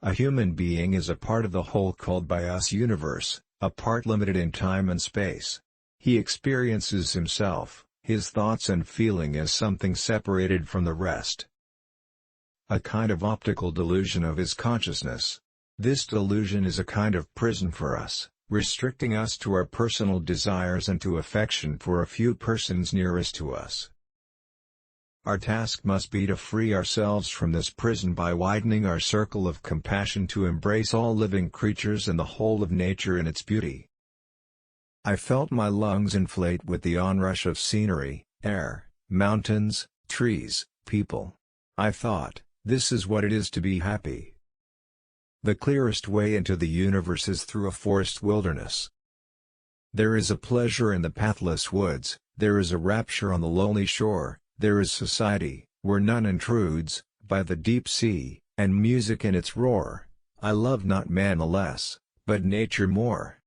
A human being is a part of the whole called by us universe, a part limited in time and space. He experiences himself, his thoughts and feeling as something separated from the rest. A kind of optical delusion of his consciousness. This delusion is a kind of prison for us, restricting us to our personal desires and to affection for a few persons nearest to us. Our task must be to free ourselves from this prison by widening our circle of compassion to embrace all living creatures and the whole of nature in its beauty. I felt my lungs inflate with the onrush of scenery, air, mountains, trees, people. I thought, this is what it is to be happy. The clearest way into the universe is through a forest wilderness. There is a pleasure in the pathless woods, there is a rapture on the lonely shore. There is society, where none intrudes, by the deep sea, and music in its roar. I love not man the less, but nature more.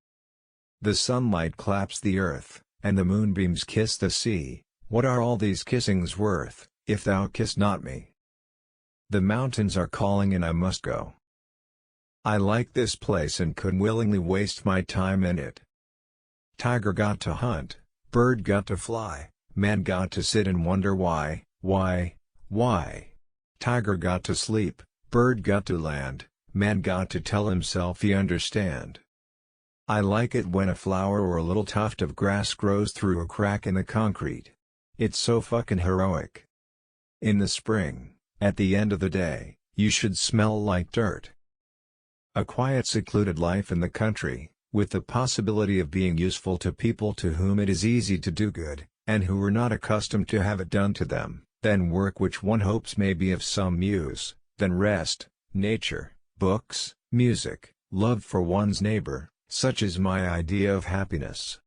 The sunlight claps the earth, and the moonbeams kiss the sea. What are all these kissings worth, if thou kiss not me? The mountains are calling and I must go. I like this place and could willingly waste my time in it. Tiger got to hunt, bird got to fly. Man got to sit and wonder why. Tiger got to sleep, bird got to land, man got to tell himself he understand. I like it when a flower or a little tuft of grass grows through a crack in the concrete. It's so fucking heroic. In the spring, at the end of the day, you should smell like dirt. A quiet secluded life in the country, with the possibility of being useful to people to whom it is easy to do good, and who are not accustomed to have it done to them, then work which one hopes may be of some use, then rest, nature, books, music, love for one's neighbor, such is my idea of happiness.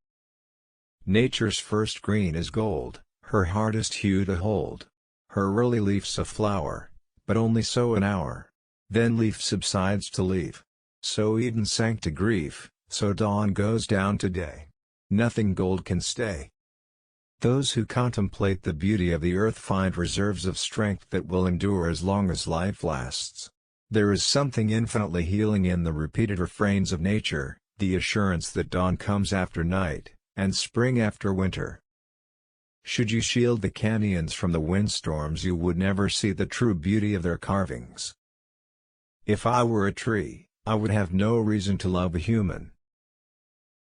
Nature's first green is gold, her hardest hue to hold. Her early leaf's a flower, but only so an hour. Then leaf subsides to leaf. So Eden sank to grief, so dawn goes down to day. Nothing gold can stay. Those who contemplate the beauty of the earth find reserves of strength that will endure as long as life lasts. There is something infinitely healing in the repeated refrains of nature, the assurance that dawn comes after night, and spring after winter. Should you shield the canyons from the windstorms, you would never see the true beauty of their carvings. If I were a tree, I would have no reason to love a human.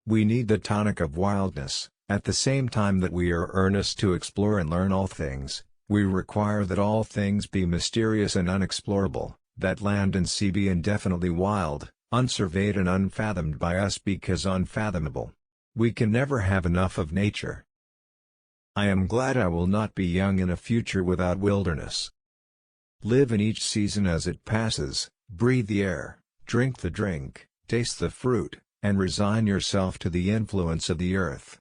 We need the tonic of wildness. At the same time that we are earnest to explore and learn all things, we require that all things be mysterious and unexplorable, that land and sea be indefinitely wild, unsurveyed and unfathomed by us because unfathomable. We can never have enough of nature. I am glad I will not be young in a future without wilderness. Live in each season as it passes, breathe the air, drink the drink, taste the fruit, and resign yourself to the influence of the earth.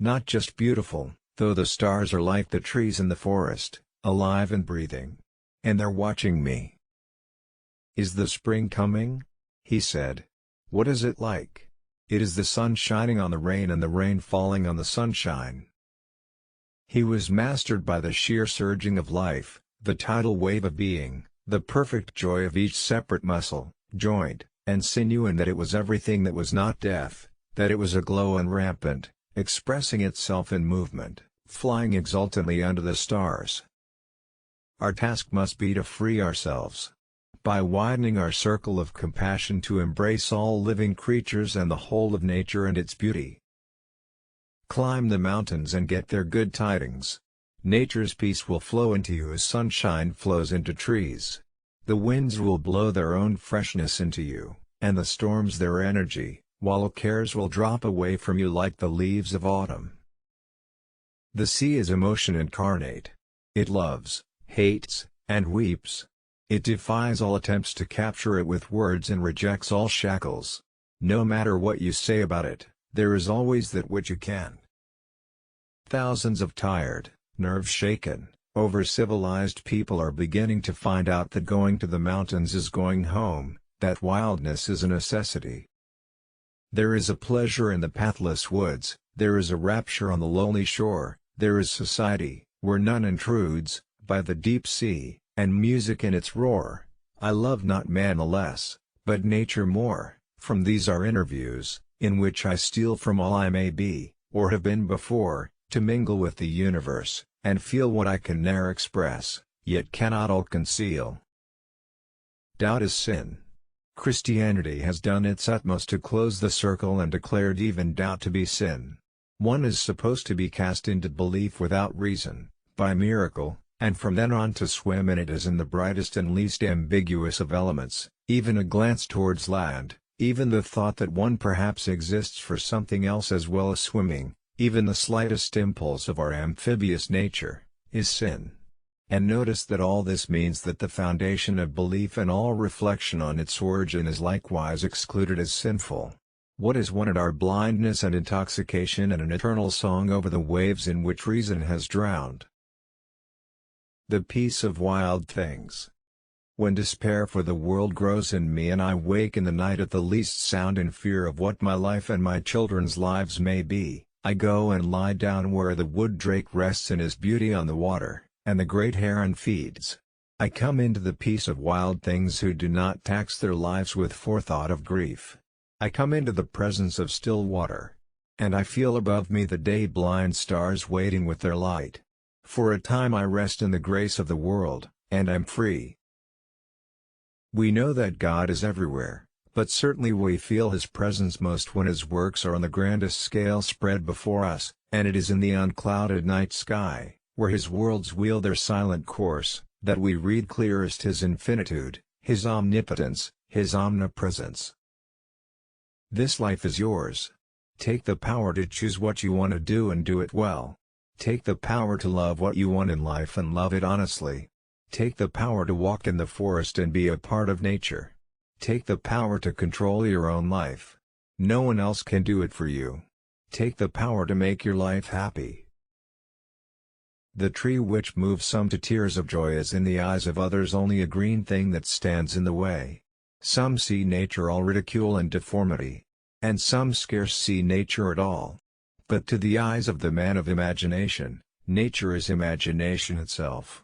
Not just beautiful, though the stars are like the trees in the forest, alive and breathing. And they're watching me. Is the spring coming? He said. What is it like? It is the sun shining on the rain and the rain falling on the sunshine. He was mastered by the sheer surging of life, the tidal wave of being, the perfect joy of each separate muscle, joint, and sinew, and that it was everything that was not death, that it was aglow and rampant, expressing itself in movement, flying exultantly under the stars. Our task must be to free ourselves. By widening our circle of compassion to embrace all living creatures and the whole of nature and its beauty. Climb the mountains and get their good tidings. Nature's peace will flow into you as sunshine flows into trees. The winds will blow their own freshness into you, and the storms their energy, while cares will drop away from you like the leaves of autumn. The sea is emotion incarnate. It loves, hates, and weeps. It defies all attempts to capture it with words and rejects all shackles. No matter what you say about it, there is always that which you can. Thousands of tired, nerve-shaken, over-civilized people are beginning to find out that going to the mountains is going home, that wildness is a necessity. There is a pleasure in the pathless woods, there is a rapture on the lonely shore, there is society, where none intrudes, by the deep sea, and music in its roar. I love not man the less, but nature more. From these are interviews, in which I steal from all I may be, or have been before, to mingle with the universe, and feel what I can ne'er express, yet cannot all conceal. Doubt is sin. Christianity has done its utmost to close the circle and declared even doubt to be sin. One is supposed to be cast into belief without reason, by miracle, and from then on to swim in it as in the brightest and least ambiguous of elements, even a glance towards land, even the thought that one perhaps exists for something else as well as swimming, even the slightest impulse of our amphibious nature, is sin. And notice that all this means that the foundation of belief and all reflection on its origin is likewise excluded as sinful. What is wanted are blindness and intoxication and an eternal song over the waves in which reason has drowned. The peace of wild things. When despair for the world grows in me and I wake in the night at the least sound in fear of what my life and my children's lives may be, I go and lie down where the wood drake rests in his beauty on the water, and the great heron feeds. I come into the peace of wild things who do not tax their lives with forethought of grief. I come into the presence of still water. And I feel above me the day-blind stars waiting with their light. For a time I rest in the grace of the world, and I'm free. We know that God is everywhere, but certainly we feel His presence most when His works are on the grandest scale spread before us, and it is in the unclouded night sky, where His worlds wheel their silent course, that we read clearest His infinitude, His omnipotence, His omnipresence. This life is yours. Take the power to choose what you want to do and do it well. Take the power to love what you want in life and love it honestly. Take the power to walk in the forest and be a part of nature. Take the power to control your own life. No one else can do it for you. Take the power to make your life happy. The tree which moves some to tears of joy is in the eyes of others only a green thing that stands in the way. Some see nature all ridicule and deformity. And some scarce see nature at all. But to the eyes of the man of imagination, nature is imagination itself.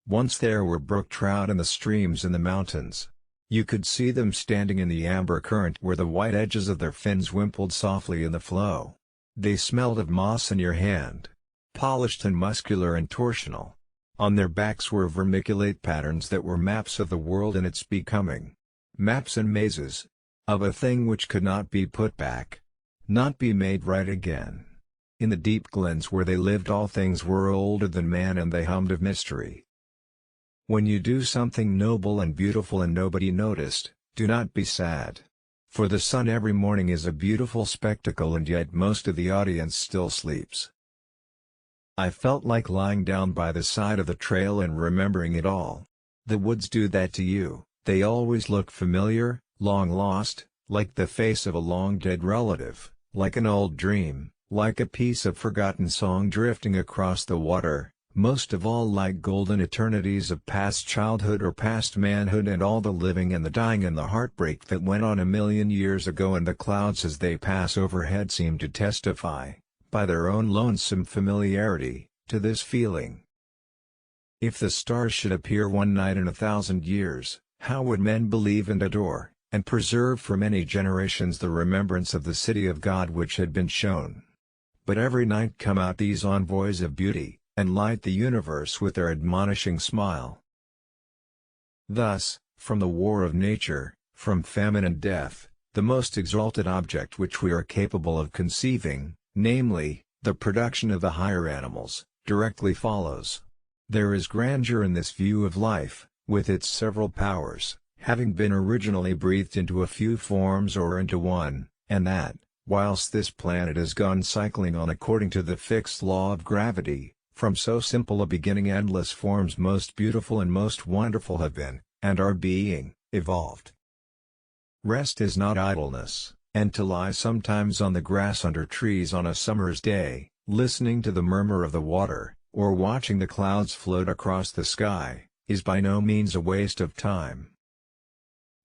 Once there were brook trout in the streams in the mountains. You could see them standing in the amber current where the white edges of their fins wimpled softly in the flow. They smelled of moss in your hand. Polished and muscular and torsional. On their backs were vermiculate patterns that were maps of the world and its becoming. Maps and mazes. Of a thing which could not be put back. Not be made right again. In the deep glens where they lived all things were older than man and they hummed of mystery. When you do something noble and beautiful and nobody noticed, do not be sad. For the sun every morning is a beautiful spectacle and yet most of the audience still sleeps. I felt like lying down by the side of the trail and remembering it all. The woods do that to you, they always look familiar, long lost, like the face of a long-dead relative, like an old dream, like a piece of forgotten song drifting across the water, most of all like golden eternities of past childhood or past manhood and all the living and the dying and the heartbreak that went on 1,000,000 years ago, and the clouds as they pass overhead seem to testify, by their own lonesome familiarity, to this feeling. If the stars should appear one night in 1,000 years, how would men believe and adore, and preserve for many generations the remembrance of the city of God which had been shown? But every night come out these envoys of beauty, and light the universe with their admonishing smile. Thus, from the war of nature, from famine and death, the most exalted object which we are capable of conceiving, namely, the production of the higher animals, directly follows. There is grandeur in this view of life, with its several powers, having been originally breathed into a few forms or into one, and that, whilst this planet has gone cycling on according to the fixed law of gravity, from so simple a beginning endless forms most beautiful and most wonderful have been, and are being, evolved. Rest is not idleness, and to lie sometimes on the grass under trees on a summer's day, listening to the murmur of the water, or watching the clouds float across the sky, is by no means a waste of time.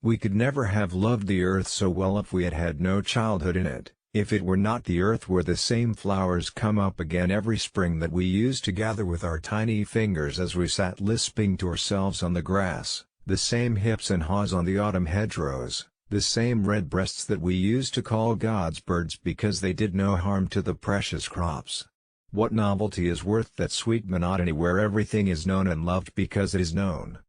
We could never have loved the earth so well if we had had no childhood in it, if it were not the earth where the same flowers come up again every spring that we used to gather with our tiny fingers as we sat lisping to ourselves on the grass, The same hips and haws on the autumn hedgerows, the same red breasts that we used to call God's birds because they did no harm to the precious crops. What novelty is worth that sweet monotony where everything is known and loved because it is known?